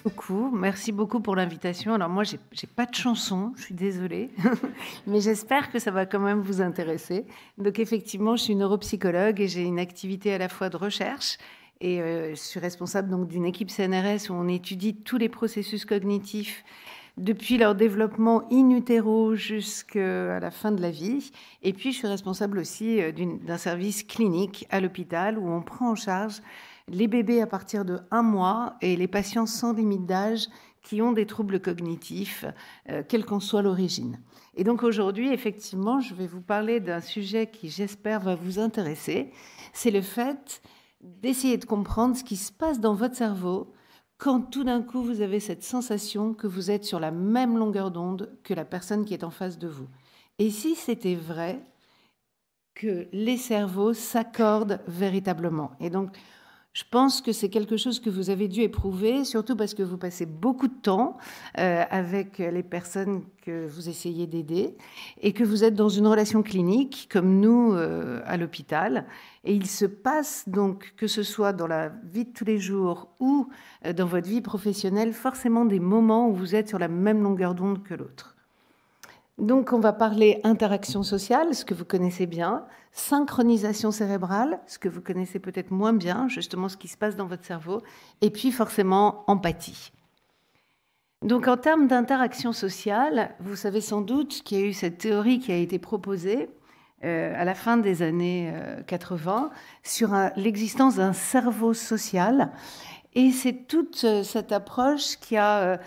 Beaucoup. Merci beaucoup pour l'invitation. Alors moi, j'ai pas de chanson, je suis désolée, mais j'espère que ça va quand même vous intéresser. Donc effectivement, je suis neuropsychologue et j'ai une activité à la fois de recherche et je suis responsable donc d'une équipe CNRS où on étudie tous les processus cognitifs depuis leur développement in utero jusqu'à la fin de la vie. Et puis, je suis responsable aussi d'un service clinique à l'hôpital où on prend en charge les bébés à partir de 1 mois et les patients sans limite d'âge qui ont des troubles cognitifs, quelle qu'en soit l'origine. Et donc aujourd'hui, effectivement, je vais vous parler d'un sujet qui, j'espère, va vous intéresser. C'est le fait d'essayer de comprendre ce qui se passe dans votre cerveau quand tout d'un coup vous avez cette sensation que vous êtes sur la même longueur d'onde que la personne qui est en face de vous. Et si c'était vrai que les cerveaux s'accordent véritablement. Et donc, je pense que c'est quelque chose que vous avez dû éprouver, surtout parce que vous passez beaucoup de temps avec les personnes que vous essayez d'aider et que vous êtes dans une relation clinique, comme nous à l'hôpital. Et il se passe donc, que ce soit dans la vie de tous les jours ou dans votre vie professionnelle, forcément des moments où vous êtes sur la même longueur d'onde que l'autre. Donc, on va parler interaction sociale, ce que vous connaissez bien, synchronisation cérébrale, ce que vous connaissez peut-être moins bien, justement ce qui se passe dans votre cerveau, et puis forcément empathie. Donc, en termes d'interaction sociale, vous savez sans doute qu'il y a eu cette théorie qui a été proposée à la fin des années 80 sur l'existence d'un cerveau social. Et c'est toute cette approche qui a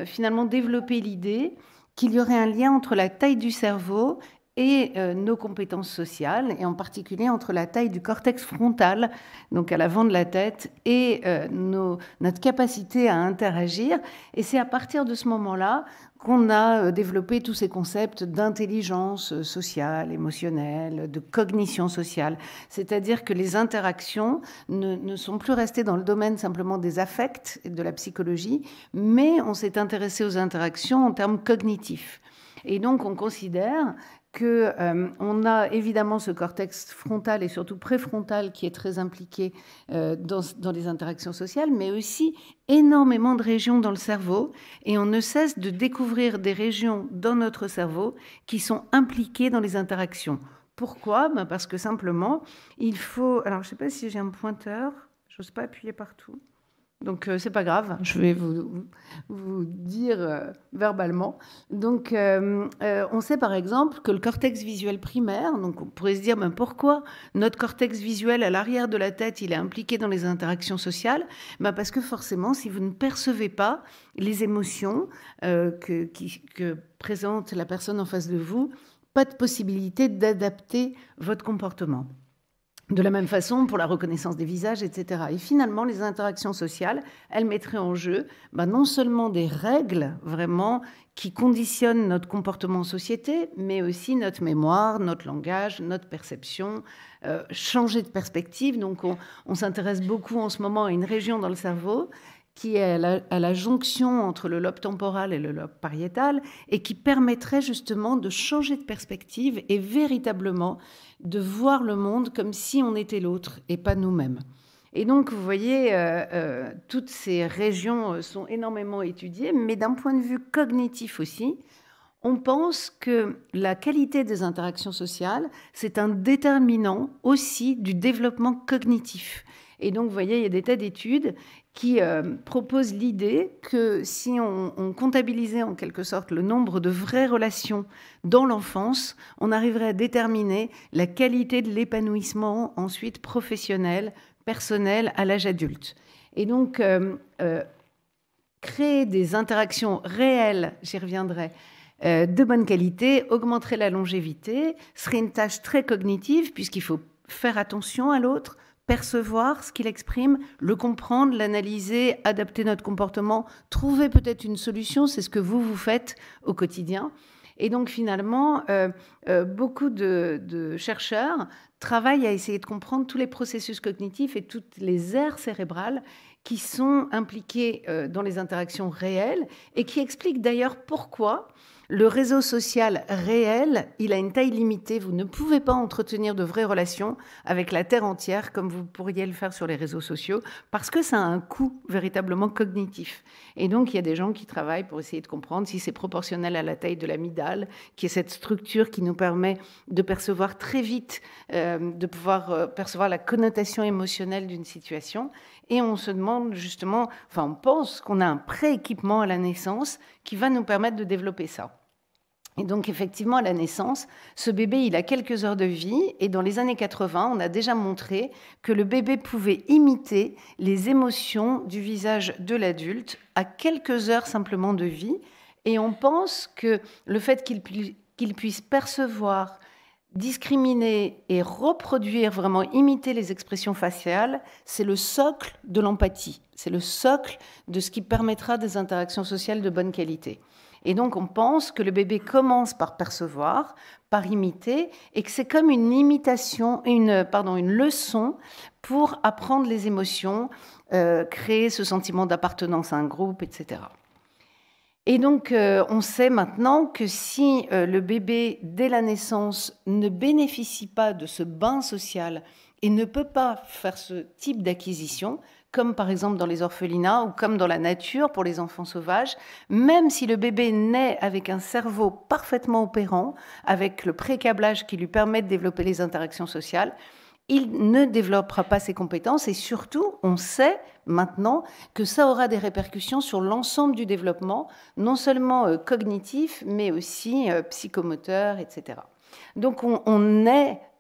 finalement développé l'idée qu'il y aurait un lien entre la taille du cerveau et nos compétences sociales, et en particulier entre la taille du cortex frontal, donc à l'avant de la tête, et notre capacité à interagir. Et c'est à partir de ce moment-là qu'on a développé tous ces concepts d'intelligence sociale, émotionnelle, de cognition sociale. C'est-à-dire que les interactions ne sont plus restées dans le domaine simplement des affects et de la psychologie, mais on s'est intéressé aux interactions en termes cognitifs. Et donc, on considère qu'on a évidemment ce cortex frontal et surtout préfrontal qui est très impliqué dans les interactions sociales, mais aussi énormément de régions dans le cerveau. Et on ne cesse de découvrir des régions dans notre cerveau qui sont impliquées dans les interactions. Pourquoi ? Parce que simplement, il faut... Alors, je ne sais pas si j'ai un pointeur. Je n'ose pas appuyer partout. Donc, c'est pas grave, je vais vous dire verbalement. Donc, on sait par exemple que le cortex visuel primaire, donc on pourrait se dire pourquoi notre cortex visuel à l'arrière de la tête, il est impliqué dans les interactions sociales ? Parce que forcément, si vous ne percevez pas les émotions que présente la personne en face de vous, pas de possibilité d'adapter votre comportement. De la même façon, pour la reconnaissance des visages, etc. Et finalement, les interactions sociales, elles mettraient en jeu non seulement des règles vraiment qui conditionnent notre comportement en société, mais aussi notre mémoire, notre langage, notre perception, changer de perspective. Donc, on s'intéresse beaucoup en ce moment à une région dans le cerveau qui est à la jonction entre le lobe temporal et le lobe pariétal et qui permettrait justement de changer de perspective et véritablement de voir le monde comme si on était l'autre et pas nous-mêmes. Et donc, vous voyez, toutes ces régions sont énormément étudiées, mais d'un point de vue cognitif aussi, on pense que la qualité des interactions sociales, c'est un déterminant aussi du développement cognitif. Et donc, vous voyez, il y a des tas d'études qui proposent l'idée que si on comptabilisait en quelque sorte le nombre de vraies relations dans l'enfance, on arriverait à déterminer la qualité de l'épanouissement ensuite professionnel, personnel à l'âge adulte. Et donc, créer des interactions réelles, j'y reviendrai, de bonne qualité, augmenterait la longévité, serait une tâche très cognitive puisqu'il faut faire attention à l'autre, percevoir ce qu'il exprime, le comprendre, l'analyser, adapter notre comportement, trouver peut-être une solution, c'est ce que vous faites au quotidien. Et donc finalement, beaucoup de chercheurs travaille à essayer de comprendre tous les processus cognitifs et toutes les aires cérébrales qui sont impliquées dans les interactions réelles et qui expliquent d'ailleurs pourquoi le réseau social réel, il a une taille limitée. Vous ne pouvez pas entretenir de vraies relations avec la Terre entière comme vous pourriez le faire sur les réseaux sociaux parce que ça a un coût véritablement cognitif. Et donc, il y a des gens qui travaillent pour essayer de comprendre si c'est proportionnel à la taille de l'amygdale, qui est cette structure qui nous permet de percevoir très vite, de pouvoir percevoir la connotation émotionnelle d'une situation. Et on se demande justement, enfin on pense qu'on a un pré-équipement à la naissance qui va nous permettre de développer ça. Et donc effectivement, à la naissance, ce bébé, il a quelques heures de vie et dans les années 80, on a déjà montré que le bébé pouvait imiter les émotions du visage de l'adulte à quelques heures simplement de vie. Et on pense que le fait qu'il puisse percevoir, discriminer et reproduire, vraiment imiter les expressions faciales, c'est le socle de l'empathie. C'est le socle de ce qui permettra des interactions sociales de bonne qualité. Et donc, on pense que le bébé commence par percevoir, par imiter, et que c'est comme une imitation, une leçon pour apprendre les émotions, créer ce sentiment d'appartenance à un groupe, etc. Et donc, on sait maintenant que si le bébé, dès la naissance, ne bénéficie pas de ce bain social et ne peut pas faire ce type d'acquisition, comme par exemple dans les orphelinats ou comme dans la nature pour les enfants sauvages, même si le bébé naît avec un cerveau parfaitement opérant, avec le pré-câblage qui lui permet de développer les interactions sociales, il ne développera pas ses compétences et surtout, on sait maintenant que ça aura des répercussions sur l'ensemble du développement, non seulement cognitif, mais aussi psychomoteur, etc. Donc,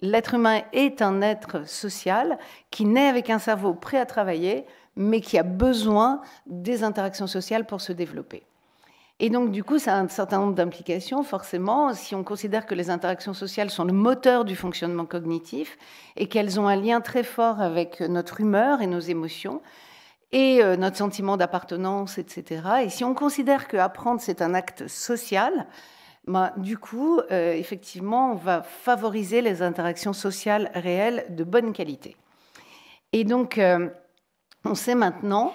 l'être humain est un être social qui naît avec un cerveau prêt à travailler, mais qui a besoin des interactions sociales pour se développer. Et donc, du coup, ça a un certain nombre d'implications, forcément. Si on considère que les interactions sociales sont le moteur du fonctionnement cognitif et qu'elles ont un lien très fort avec notre humeur et nos émotions et notre sentiment d'appartenance, etc. Et si on considère qu'apprendre, c'est un acte social, du coup, effectivement, on va favoriser les interactions sociales réelles de bonne qualité. Et donc, on sait maintenant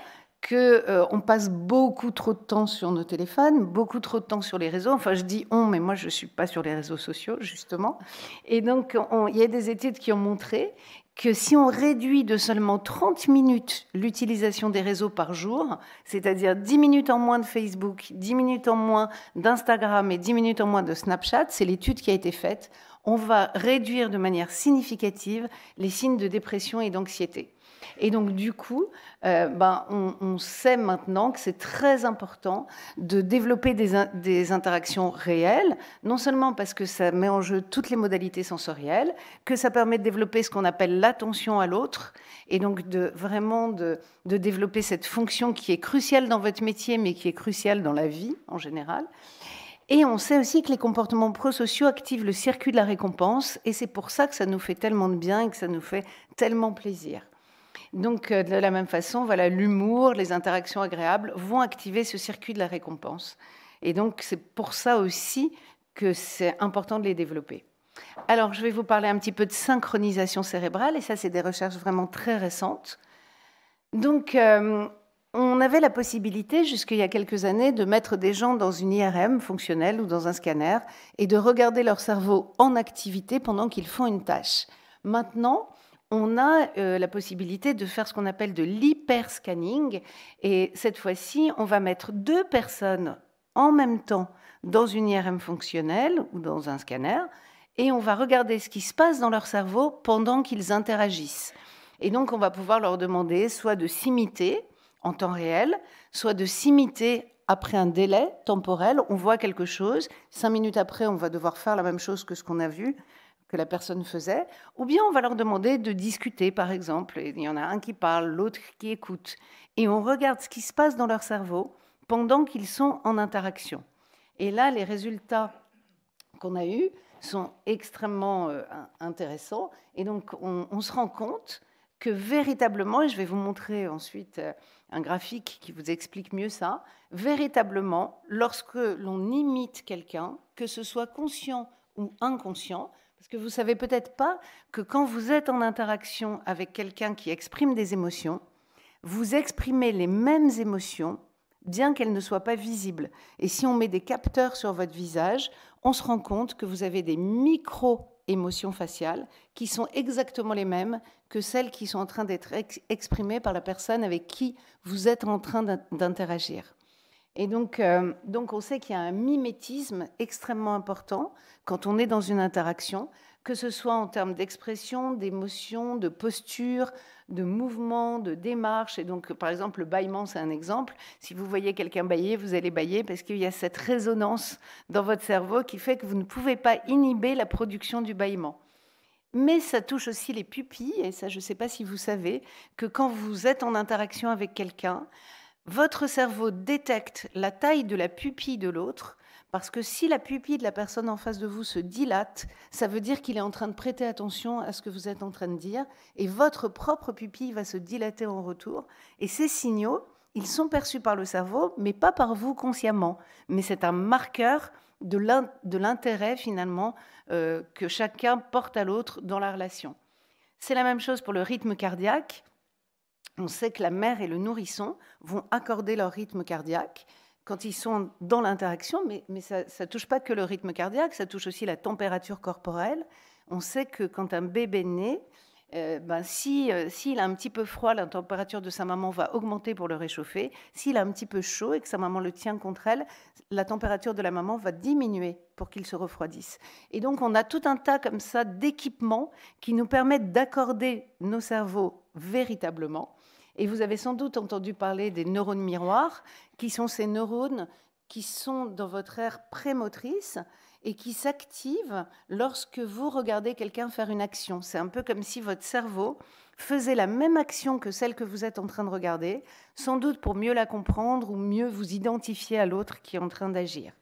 qu'on passe beaucoup trop de temps sur nos téléphones, beaucoup trop de temps sur les réseaux. Enfin, je dis on, mais moi, je ne suis pas sur les réseaux sociaux, justement. Et donc, il y a des études qui ont montré que si on réduit de seulement 30 minutes l'utilisation des réseaux par jour, c'est-à-dire 10 minutes en moins de Facebook, 10 minutes en moins d'Instagram et 10 minutes en moins de Snapchat, c'est l'étude qui a été faite, on va réduire de manière significative les signes de dépression et d'anxiété. Et donc, du coup, on sait maintenant que c'est très important de développer des interactions réelles, non seulement parce que ça met en jeu toutes les modalités sensorielles, que ça permet de développer ce qu'on appelle l'attention à l'autre, et donc de développer cette fonction qui est cruciale dans votre métier, mais qui est cruciale dans la vie en général. Et on sait aussi que les comportements prosociaux activent le circuit de la récompense, et c'est pour ça que ça nous fait tellement de bien et que ça nous fait tellement plaisir. Donc, de la même façon, voilà, l'humour, les interactions agréables vont activer ce circuit de la récompense. Et donc, c'est pour ça aussi que c'est important de les développer. Alors, je vais vous parler un petit peu de synchronisation cérébrale, et ça, c'est des recherches vraiment très récentes. Donc, on avait la possibilité, jusqu'il y a quelques années, de mettre des gens dans une IRM fonctionnelle ou dans un scanner et de regarder leur cerveau en activité pendant qu'ils font une tâche. Maintenant, on a la possibilité de faire ce qu'on appelle de l'hyperscanning. Et cette fois-ci, on va mettre 2 personnes en même temps dans une IRM fonctionnelle ou dans un scanner, et on va regarder ce qui se passe dans leur cerveau pendant qu'ils interagissent. Et donc, on va pouvoir leur demander soit de s'imiter en temps réel, soit de s'imiter après un délai temporel. On voit quelque chose, 5 minutes après, on va devoir faire la même chose que ce qu'on a vu, que la personne faisait, ou bien on va leur demander de discuter, par exemple. Il y en a un qui parle, l'autre qui écoute. Et on regarde ce qui se passe dans leur cerveau pendant qu'ils sont en interaction. Et là, les résultats qu'on a eus sont extrêmement intéressants. Et donc, on se rend compte que véritablement, et je vais vous montrer ensuite un graphique qui vous explique mieux ça, véritablement, lorsque l'on imite quelqu'un, que ce soit conscient ou inconscient, Parce que vous ne savez peut-être pas que quand vous êtes en interaction avec quelqu'un qui exprime des émotions, vous exprimez les mêmes émotions, bien qu'elles ne soient pas visibles. Et si on met des capteurs sur votre visage, on se rend compte que vous avez des micro-émotions faciales qui sont exactement les mêmes que celles qui sont en train d'être exprimées par la personne avec qui vous êtes en train d'interagir. Et donc, on sait qu'il y a un mimétisme extrêmement important quand on est dans une interaction, que ce soit en termes d'expression, d'émotion, de posture, de mouvement, de démarche. Et donc, par exemple, le bâillement, c'est un exemple. Si vous voyez quelqu'un bâiller, vous allez bâiller parce qu'il y a cette résonance dans votre cerveau qui fait que vous ne pouvez pas inhiber la production du bâillement. Mais ça touche aussi les pupilles, et ça, je ne sais pas si vous savez, que quand vous êtes en interaction avec quelqu'un, votre cerveau détecte la taille de la pupille de l'autre, parce que si la pupille de la personne en face de vous se dilate, ça veut dire qu'il est en train de prêter attention à ce que vous êtes en train de dire, et votre propre pupille va se dilater en retour. Et ces signaux, ils sont perçus par le cerveau, mais pas par vous consciemment. Mais c'est un marqueur de l'intérêt, finalement, que chacun porte à l'autre dans la relation. C'est la même chose pour le rythme cardiaque. On sait que la mère et le nourrisson vont accorder leur rythme cardiaque quand ils sont dans l'interaction, mais ça ne touche pas que le rythme cardiaque, ça touche aussi la température corporelle. On sait que quand un bébé naît, s'il a un petit peu froid, la température de sa maman va augmenter pour le réchauffer. S'il a un petit peu chaud et que sa maman le tient contre elle, la température de la maman va diminuer pour qu'il se refroidisse. Et donc, on a tout un tas comme ça d'équipements qui nous permettent d'accorder nos cerveaux véritablement. Et vous avez sans doute entendu parler des neurones miroirs, qui sont ces neurones qui sont dans votre aire prémotrice et qui s'activent lorsque vous regardez quelqu'un faire une action. C'est un peu comme si votre cerveau faisait la même action que celle que vous êtes en train de regarder, sans doute pour mieux la comprendre ou mieux vous identifier à l'autre qui est en train d'agir.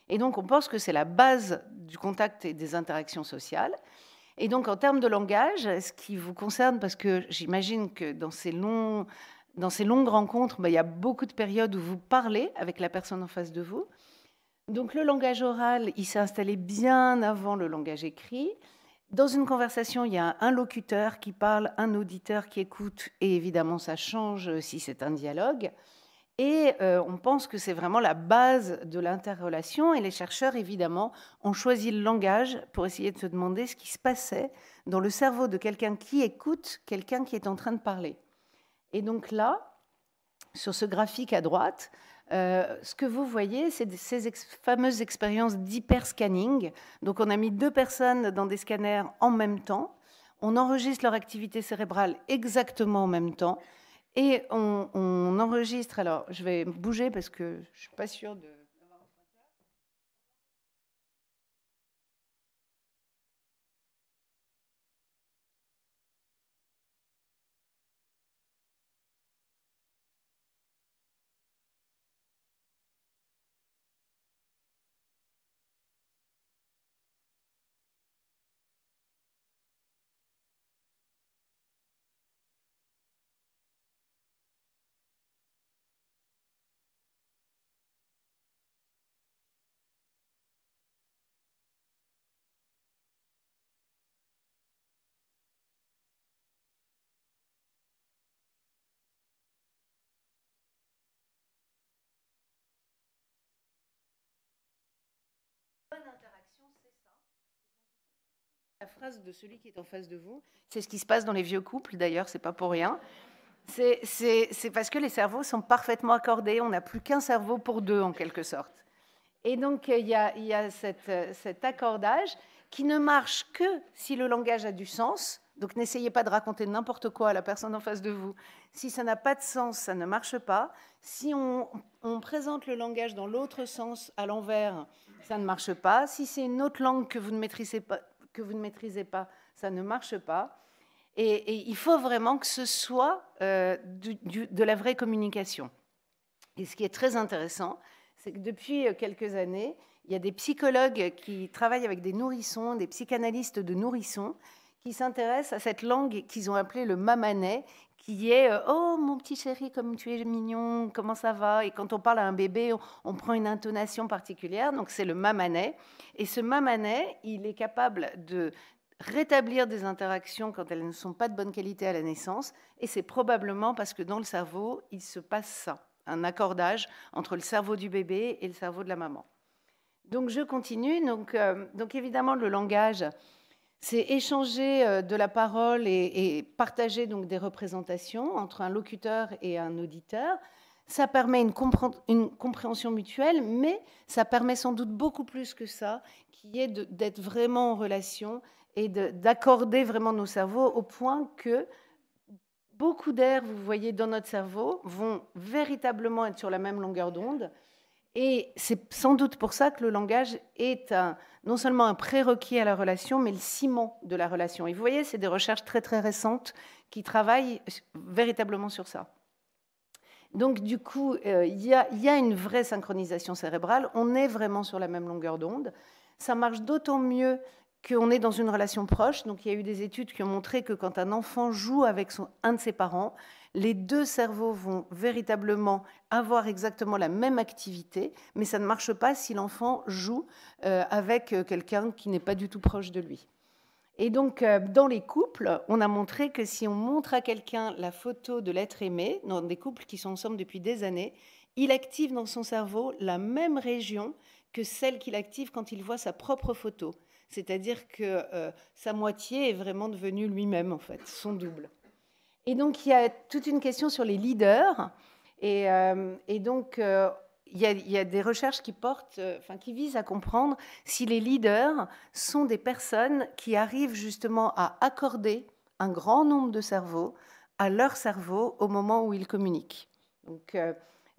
Et donc, on pense que c'est la base du contact et des interactions sociales. Et donc, en termes de langage, ce qui vous concerne, parce que j'imagine que dans ces longues rencontres, il y a beaucoup de périodes où vous parlez avec la personne en face de vous. Donc, le langage oral, il s'est installé bien avant le langage écrit. Dans une conversation, il y a un locuteur qui parle, un auditeur qui écoute, et évidemment, ça change si c'est un dialogue. Et on pense que c'est vraiment la base de l'interrelation. Et les chercheurs, évidemment, ont choisi le langage pour essayer de se demander ce qui se passait dans le cerveau de quelqu'un qui écoute, quelqu'un qui est en train de parler. Et donc là, sur ce graphique à droite, ce que vous voyez, c'est ces fameuses expériences d'hyperscanning. Donc on a mis 2 personnes dans des scanners en même temps. On enregistre leur activité cérébrale exactement en même temps. Et on enregistre, alors je vais bouger parce que je ne suis pas sûre de... La phrase de celui qui est en face de vous, c'est ce qui se passe dans les vieux couples, d'ailleurs, c'est pas pour rien. C'est parce que les cerveaux sont parfaitement accordés, on n'a plus qu'un cerveau pour 2, en quelque sorte. Et donc, il y a cet accordage qui ne marche que si le langage a du sens. Donc, n'essayez pas de raconter n'importe quoi à la personne en face de vous. Si ça n'a pas de sens, ça ne marche pas. Si on présente le langage dans l'autre sens, à l'envers, ça ne marche pas. Si c'est une autre langue que vous ne maîtrisez pas, ça ne marche pas. Et il faut vraiment que ce soit de la vraie communication. Et ce qui est très intéressant, c'est que depuis quelques années, il y a des psychologues qui travaillent avec des nourrissons, des psychanalystes de nourrissons, qui s'intéressent à cette langue qu'ils ont appelée le mamanais, qui est « Oh, mon petit chéri, comme tu es mignon, comment ça va ?» Et quand on parle à un bébé, on prend une intonation particulière, donc c'est le mamanet. Et ce mamanet, il est capable de rétablir des interactions quand elles ne sont pas de bonne qualité à la naissance, et c'est probablement parce que dans le cerveau, il se passe ça, un accordage entre le cerveau du bébé et le cerveau de la maman. Donc je continue, donc évidemment le langage, c'est échanger de la parole et partager donc des représentations entre un locuteur et un auditeur. Ça permet une compréhension mutuelle, mais ça permet sans doute beaucoup plus que ça, qui est d'être vraiment en relation et d'accorder vraiment nos cerveaux au point que beaucoup d'air, vous voyez, dans notre cerveau, vont véritablement être sur la même longueur d'onde. Et c'est sans doute pour ça que le langage est non seulement un prérequis à la relation, mais le ciment de la relation. Et vous voyez, c'est des recherches très très récentes qui travaillent véritablement sur ça. Donc du coup, il y a une vraie synchronisation cérébrale, on est vraiment sur la même longueur d'onde. Ça marche d'autant mieux qu'on est dans une relation proche. Donc il y a eu des études qui ont montré que quand un enfant joue avec un de ses parents, les deux cerveaux vont véritablement avoir exactement la même activité, mais ça ne marche pas si l'enfant joue avec quelqu'un qui n'est pas du tout proche de lui. Et donc, dans les couples, on a montré que si on montre à quelqu'un la photo de l'être aimé, dans des couples qui sont ensemble depuis des années, il active dans son cerveau la même région que celle qu'il active quand il voit sa propre photo. C'est-à-dire que sa moitié est vraiment devenue lui-même, en fait, son double. Et donc, il y a toute une question sur les leaders. Et donc, il y a des recherches qui visent à comprendre si les leaders sont des personnes qui arrivent justement à accorder un grand nombre de cerveaux à leur cerveau au moment où ils communiquent.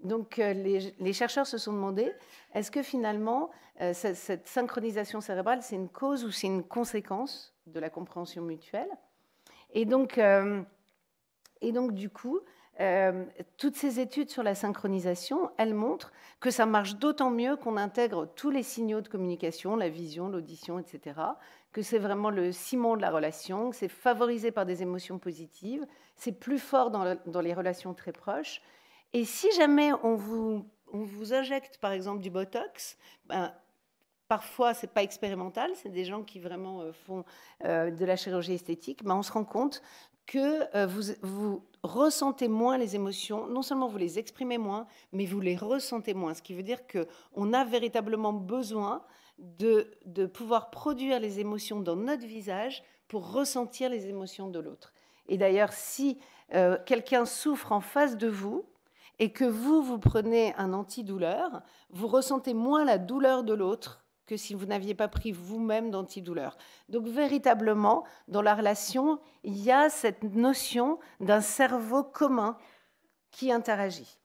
Donc les chercheurs se sont demandé, est-ce que finalement, cette synchronisation cérébrale, c'est une cause ou c'est une conséquence de la compréhension mutuelle ? Et donc du coup, toutes ces études sur la synchronisation, elles montrent que ça marche d'autant mieux qu'on intègre tous les signaux de communication, la vision, l'audition, etc., que c'est vraiment le ciment de la relation, que c'est favorisé par des émotions positives, c'est plus fort dans les relations très proches. Et si jamais on vous injecte, par exemple, du Botox, parfois, ce n'est pas expérimental, c'est des gens qui vraiment font de la chirurgie esthétique, on se rend compte que vous ressentez moins les émotions, non seulement vous les exprimez moins, mais vous les ressentez moins, ce qui veut dire qu'on a véritablement besoin de pouvoir produire les émotions dans notre visage pour ressentir les émotions de l'autre. Et d'ailleurs, si quelqu'un souffre en face de vous et que vous prenez un antidouleur, vous ressentez moins la douleur de l'autre que si vous n'aviez pas pris vous-même d'antidouleur. Donc véritablement, dans la relation, il y a cette notion d'un cerveau commun qui interagit.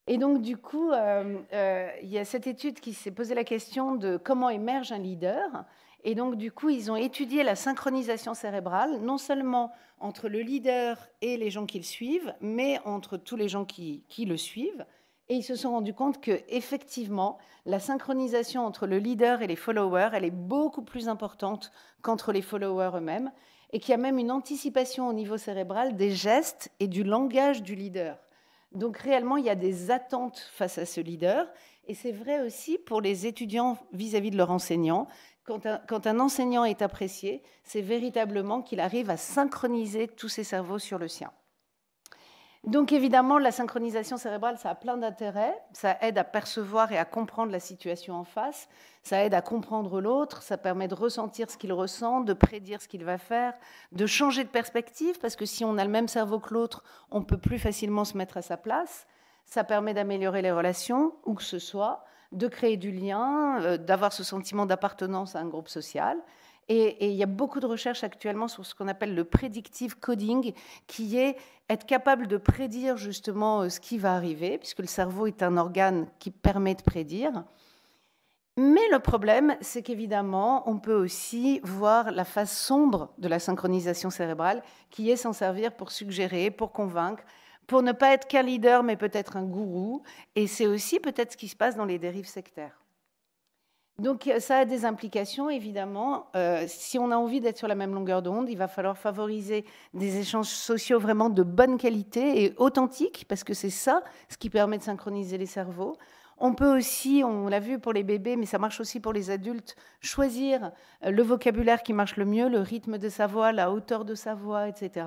Et donc du coup, il y a cette étude qui s'est posé la question de comment émerge un leader. Et donc du coup, ils ont étudié la synchronisation cérébrale, non seulement entre le leader et les gens qui le suivent, mais entre tous les gens qui le suivent. Et ils se sont rendus compte qu'effectivement, la synchronisation entre le leader et les followers, elle est beaucoup plus importante qu'entre les followers eux-mêmes, et qu'il y a même une anticipation au niveau cérébral des gestes et du langage du leader. Donc réellement, il y a des attentes face à ce leader, et c'est vrai aussi pour les étudiants vis-à-vis de leur enseignant. Quand un enseignant est apprécié, c'est véritablement qu'il arrive à synchroniser tous ses cerveaux sur le sien. Donc évidemment, la synchronisation cérébrale, ça a plein d'intérêts. Ça aide à percevoir et à comprendre la situation en face. Ça aide à comprendre l'autre. Ça permet de ressentir ce qu'il ressent, de prédire ce qu'il va faire, de changer de perspective, parce que si on a le même cerveau que l'autre, on peut plus facilement se mettre à sa place. Ça permet d'améliorer les relations, où que ce soit, de créer du lien, d'avoir ce sentiment d'appartenance à un groupe social. Et il y a beaucoup de recherches actuellement sur ce qu'on appelle le predictive coding, qui est être capable de prédire justement ce qui va arriver, puisque le cerveau est un organe qui permet de prédire. Mais le problème, c'est qu'évidemment, on peut aussi voir la face sombre de la synchronisation cérébrale, qui est s'en servir pour suggérer, pour convaincre, pour ne pas être qu'un leader, mais peut-être un gourou. Et c'est aussi peut-être ce qui se passe dans les dérives sectaires. Donc, ça a des implications, évidemment. Si on a envie d'être sur la même longueur d'onde, il va falloir favoriser des échanges sociaux vraiment de bonne qualité et authentiques, parce que c'est ça ce qui permet de synchroniser les cerveaux. On peut aussi, on l'a vu pour les bébés, mais ça marche aussi pour les adultes, choisir le vocabulaire qui marche le mieux, le rythme de sa voix, la hauteur de sa voix, etc.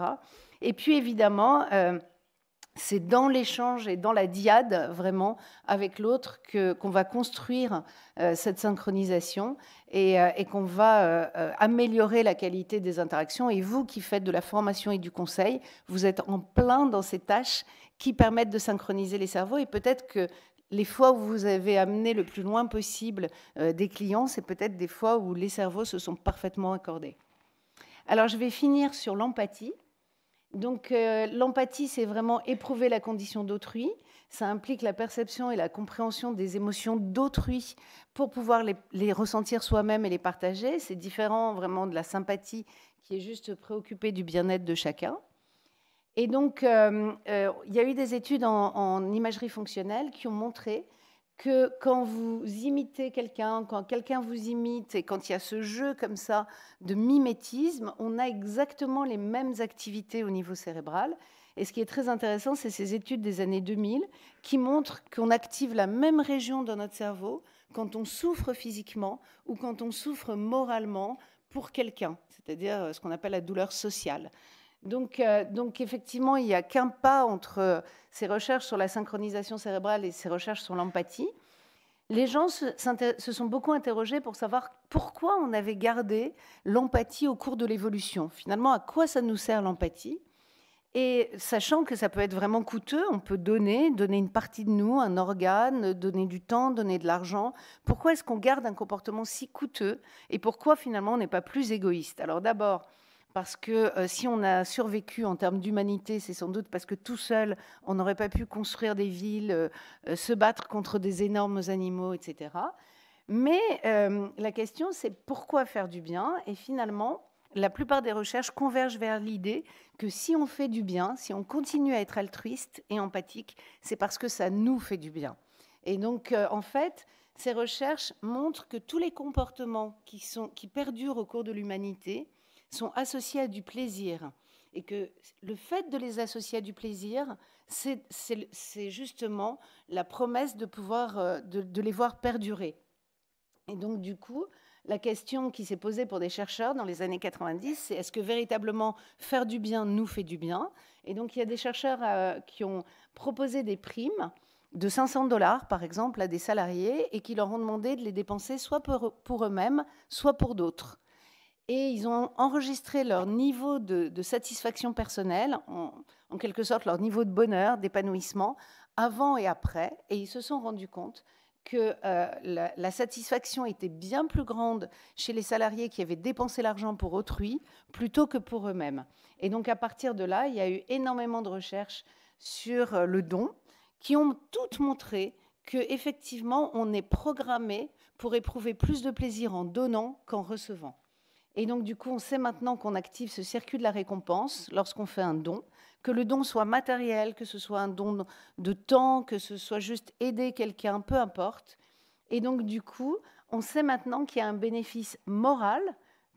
Et puis, évidemment, c'est dans l'échange et dans la diade, vraiment, avec l'autre, qu'on va construire cette synchronisation et qu'on va améliorer la qualité des interactions. Et vous qui faites de la formation et du conseil, vous êtes en plein dans ces tâches qui permettent de synchroniser les cerveaux. Et peut-être que les fois où vous avez amené le plus loin possible des clients, c'est peut-être des fois où les cerveaux se sont parfaitement accordés. Alors, je vais finir sur l'empathie. Donc, l'empathie, c'est vraiment éprouver la condition d'autrui. Ça implique la perception et la compréhension des émotions d'autrui pour pouvoir les ressentir soi-même et les partager. C'est différent vraiment de la sympathie qui est juste préoccupée du bien-être de chacun. Et donc, il y a eu des études en imagerie fonctionnelle qui ont montré que quand vous imitez quelqu'un, quand quelqu'un vous imite et quand il y a ce jeu comme ça de mimétisme, on a exactement les mêmes activités au niveau cérébral. Et ce qui est très intéressant, c'est ces études des années 2000 qui montrent qu'on active la même région dans notre cerveau quand on souffre physiquement ou quand on souffre moralement pour quelqu'un, c'est-à-dire ce qu'on appelle la douleur sociale. Donc, effectivement, il n'y a qu'un pas entre ces recherches sur la synchronisation cérébrale et ces recherches sur l'empathie. Les gens se sont beaucoup interrogés pour savoir pourquoi on avait gardé l'empathie au cours de l'évolution. Finalement, à quoi ça nous sert l'empathie? Et sachant que ça peut être vraiment coûteux, on peut donner une partie de nous, un organe, donner du temps, donner de l'argent. Pourquoi est-ce qu'on garde un comportement si coûteux? Et pourquoi finalement on n'est pas plus égoïste? Alors d'abord, parce que si on a survécu en termes d'humanité, c'est sans doute parce que tout seul, on n'aurait pas pu construire des villes, se battre contre des énormes animaux, etc. Mais la question, c'est pourquoi faire du bien? Et finalement, la plupart des recherches convergent vers l'idée que si on fait du bien, si on continue à être altruiste et empathique, c'est parce que ça nous fait du bien. Et donc, en fait, ces recherches montrent que tous les comportements qui perdurent au cours de l'humanité sont associés à du plaisir. Et que le fait de les associer à du plaisir, c'est justement la promesse de pouvoir de les voir perdurer. Et donc, du coup, la question qui s'est posée pour des chercheurs dans les années 90, c'est est-ce que véritablement faire du bien nous fait du bien? Et donc, il y a des chercheurs qui ont proposé des primes de 500 $ par exemple à des salariés et qui leur ont demandé de les dépenser soit pour eux-mêmes, soit pour d'autres. Et ils ont enregistré leur niveau de satisfaction personnelle, en quelque sorte leur niveau de bonheur, d'épanouissement, avant et après. Et ils se sont rendus compte que la satisfaction était bien plus grande chez les salariés qui avaient dépensé l'argent pour autrui plutôt que pour eux-mêmes. Et donc à partir de là, il y a eu énormément de recherches sur le don qui ont toutes montré qu'effectivement, on est programmé pour éprouver plus de plaisir en donnant qu'en recevant. Et donc, du coup, on sait maintenant qu'on active ce circuit de la récompense lorsqu'on fait un don, que le don soit matériel, que ce soit un don de temps, que ce soit juste aider quelqu'un, peu importe. Et donc, du coup, on sait maintenant qu'il y a un bénéfice moral,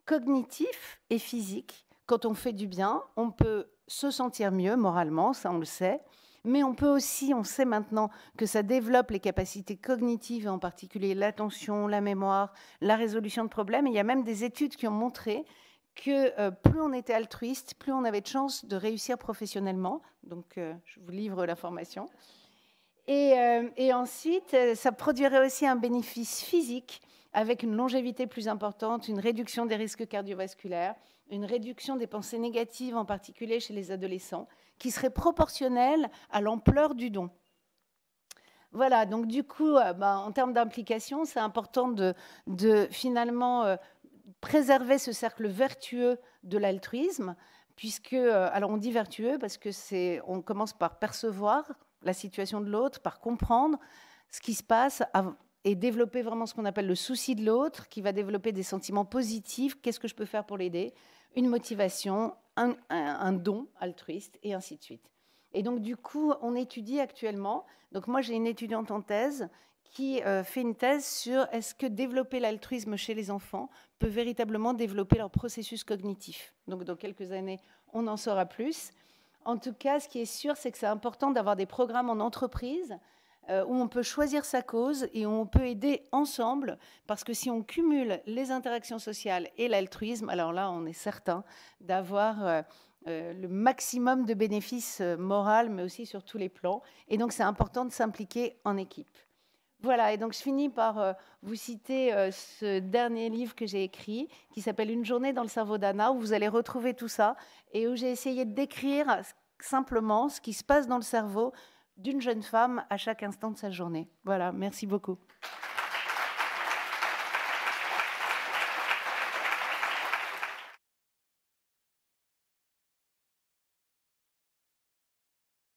cognitif et physique. Quand on fait du bien, on peut se sentir mieux moralement, ça on le sait. Mais on peut aussi, on sait maintenant que ça développe les capacités cognitives, en particulier l'attention, la mémoire, la résolution de problèmes. Et il y a même des études qui ont montré que plus on était altruiste, plus on avait de chances de réussir professionnellement. Donc, je vous livre l'information. Et ensuite, ça produirait aussi un bénéfice physique avec une longévité plus importante, une réduction des risques cardiovasculaires, une réduction des pensées négatives, en particulier chez les adolescents, qui serait proportionnelle à l'ampleur du don. Voilà, donc du coup, en termes d'implication, c'est important de finalement préserver ce cercle vertueux de l'altruisme, puisque, alors on dit vertueux parce que on commence par percevoir la situation de l'autre, par comprendre ce qui se passe et développer vraiment ce qu'on appelle le souci de l'autre, qui va développer des sentiments positifs. Qu'est-ce que je peux faire pour l'aider? Une motivation, un don altruiste, et ainsi de suite. Et donc, du coup, on étudie actuellement. Donc, moi, j'ai une étudiante en thèse qui fait une thèse sur est-ce que développer l'altruisme chez les enfants peut véritablement développer leur processus cognitif. Donc dans quelques années, on en saura plus. En tout cas, ce qui est sûr, c'est que c'est important d'avoir des programmes en entreprise où on peut choisir sa cause et où on peut aider ensemble, parce que si on cumule les interactions sociales et l'altruisme, alors là, on est certain d'avoir le maximum de bénéfices moraux, mais aussi sur tous les plans. Et donc, c'est important de s'impliquer en équipe. Voilà, et donc je finis par vous citer ce dernier livre que j'ai écrit, qui s'appelle « Une journée dans le cerveau d'Anna », où vous allez retrouver tout ça, et où j'ai essayé de décrire simplement ce qui se passe dans le cerveau d'une jeune femme à chaque instant de sa journée. Voilà, merci beaucoup.